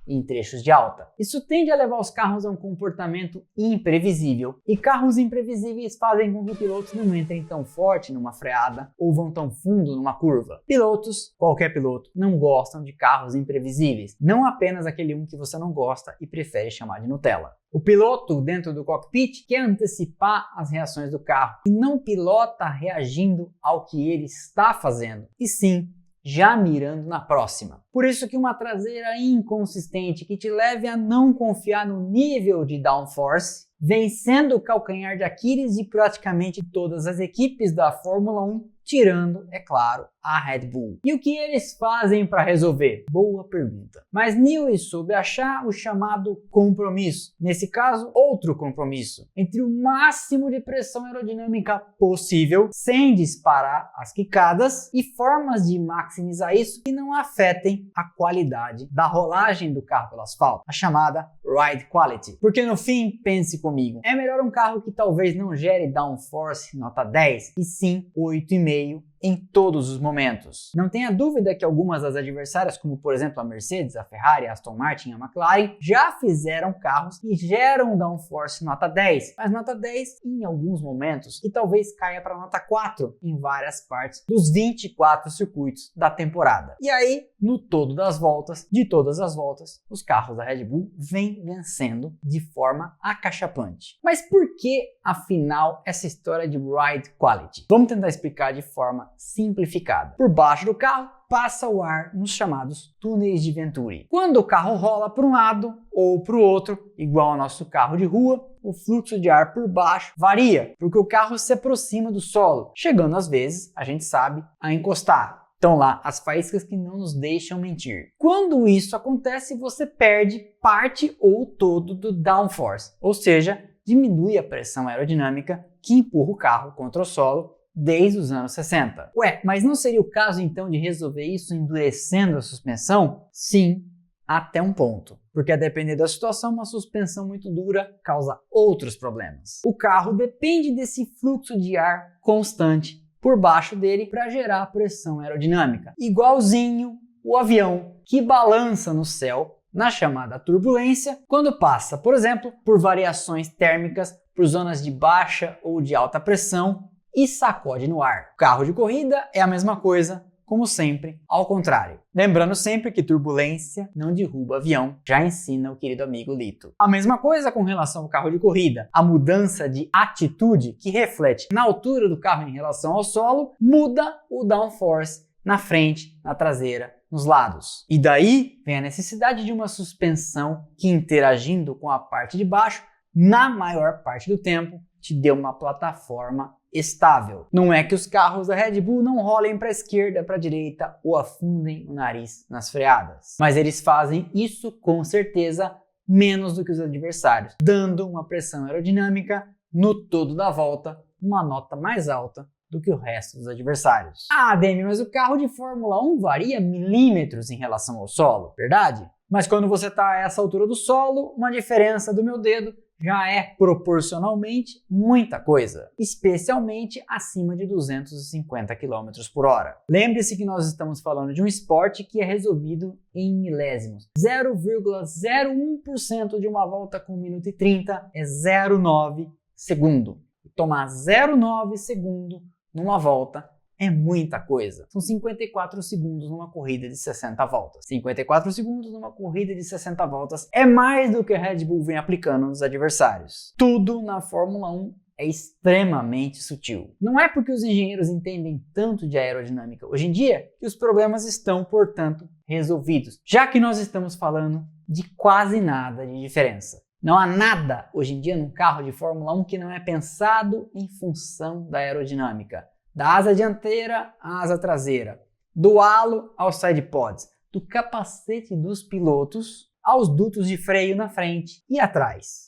em trechos de alta. Isso tende a levar os carros a um comportamento imprevisível, e carros imprevisíveis fazem com que pilotos não entrem tão forte numa freada ou vão tão fundo numa curva. Pilotos, qualquer piloto, não gostam de carros imprevisíveis, não apenas aquele um que você não gosta e prefere chamar de Nutella. O piloto dentro do cockpit quer antecipar as reações do carro e não pilota reagindo ao que ele está fazendo, e sim já mirando na próxima. Por isso que uma traseira inconsistente que te leve a não confiar no nível de downforce vem sendo o calcanhar de Aquiles de praticamente todas as equipes da Fórmula 1, tirando, é claro, a Red Bull. E o que eles fazem para resolver? Boa pergunta. Mas Lewis soube achar o chamado compromisso. Nesse caso, outro compromisso entre o máximo de pressão aerodinâmica possível, sem disparar as quicadas, e formas de maximizar isso que não afetem a qualidade da rolagem do carro pelo asfalto, a chamada Ride Quality. Porque no fim, pense comigo, é melhor um carro que talvez não gere downforce nota 10, e sim 8,5 em todos os momentos. Não tenha dúvida que algumas das adversárias, como por exemplo a Mercedes, a Ferrari, a Aston Martin e a McLaren, já fizeram carros que geram downforce nota 10, mas nota 10 em alguns momentos, e talvez caia para nota 4 em várias partes dos 24 circuitos da temporada. E aí, no todo das voltas, de todas as voltas, os carros da Red Bull vêm vencendo de forma acachapante. Mas por que, afinal, essa história de Ride Quality? Vamos tentar explicar de forma simplificada. Por baixo do carro passa o ar nos chamados túneis de Venturi. Quando o carro rola para um lado ou para o outro, igual ao nosso carro de rua, o fluxo de ar por baixo varia, porque o carro se aproxima do solo, chegando às vezes, a gente sabe, a encostar. Estão lá as faíscas que não nos deixam mentir. Quando isso acontece, você perde parte ou todo do downforce, ou seja, diminui a pressão aerodinâmica que empurra o carro contra o solo desde os anos 60. Ué, mas não seria o caso então de resolver isso endurecendo a suspensão? Sim, até um ponto. Porque a depender da situação, uma suspensão muito dura causa outros problemas. O carro depende desse fluxo de ar constante por baixo dele para gerar pressão aerodinâmica. Igualzinho o avião que balança no céu na chamada turbulência quando passa, por exemplo, por variações térmicas, por zonas de baixa ou de alta pressão e sacode no ar. O carro de corrida é a mesma coisa, como sempre, ao contrário. Lembrando sempre que turbulência não derruba avião, já ensina o querido amigo Lito. A mesma coisa com relação ao carro de corrida. A mudança de atitude que reflete na altura do carro em relação ao solo muda o downforce na frente, na traseira, nos lados. E daí vem a necessidade de uma suspensão que, interagindo com a parte de baixo, na maior parte do tempo, te dê uma plataforma estável. Não é que os carros da Red Bull não rolem para a esquerda, para a direita ou afundem o nariz nas freadas. Mas eles fazem isso com certeza menos do que os adversários, dando uma pressão aerodinâmica no todo da volta, uma nota mais alta do que o resto dos adversários. Ah, Demi, mas o carro de Fórmula 1 varia milímetros em relação ao solo, verdade? Mas quando você está a essa altura do solo, uma diferença do meu dedo já é proporcionalmente muita coisa, especialmente acima de 250 km por hora. Lembre-se que nós estamos falando de um esporte que é resolvido em milésimos. 0,01% de uma volta com 1 minuto e 30 é 0,9 segundo. E tomar 0,9 segundo numa volta é muita coisa. São 54 segundos numa corrida de 60 voltas. 54 segundos numa corrida de 60 voltas é mais do que a Red Bull vem aplicando nos adversários. Tudo na Fórmula 1 é extremamente sutil. Não é porque os engenheiros entendem tanto de aerodinâmica hoje em dia que os problemas estão, portanto, resolvidos, já que nós estamos falando de quase nada de diferença. Não há nada hoje em dia num carro de Fórmula 1 que não é pensado em função da aerodinâmica. Da asa dianteira à asa traseira, do halo aos sidepods, do capacete dos pilotos aos dutos de freio na frente e atrás.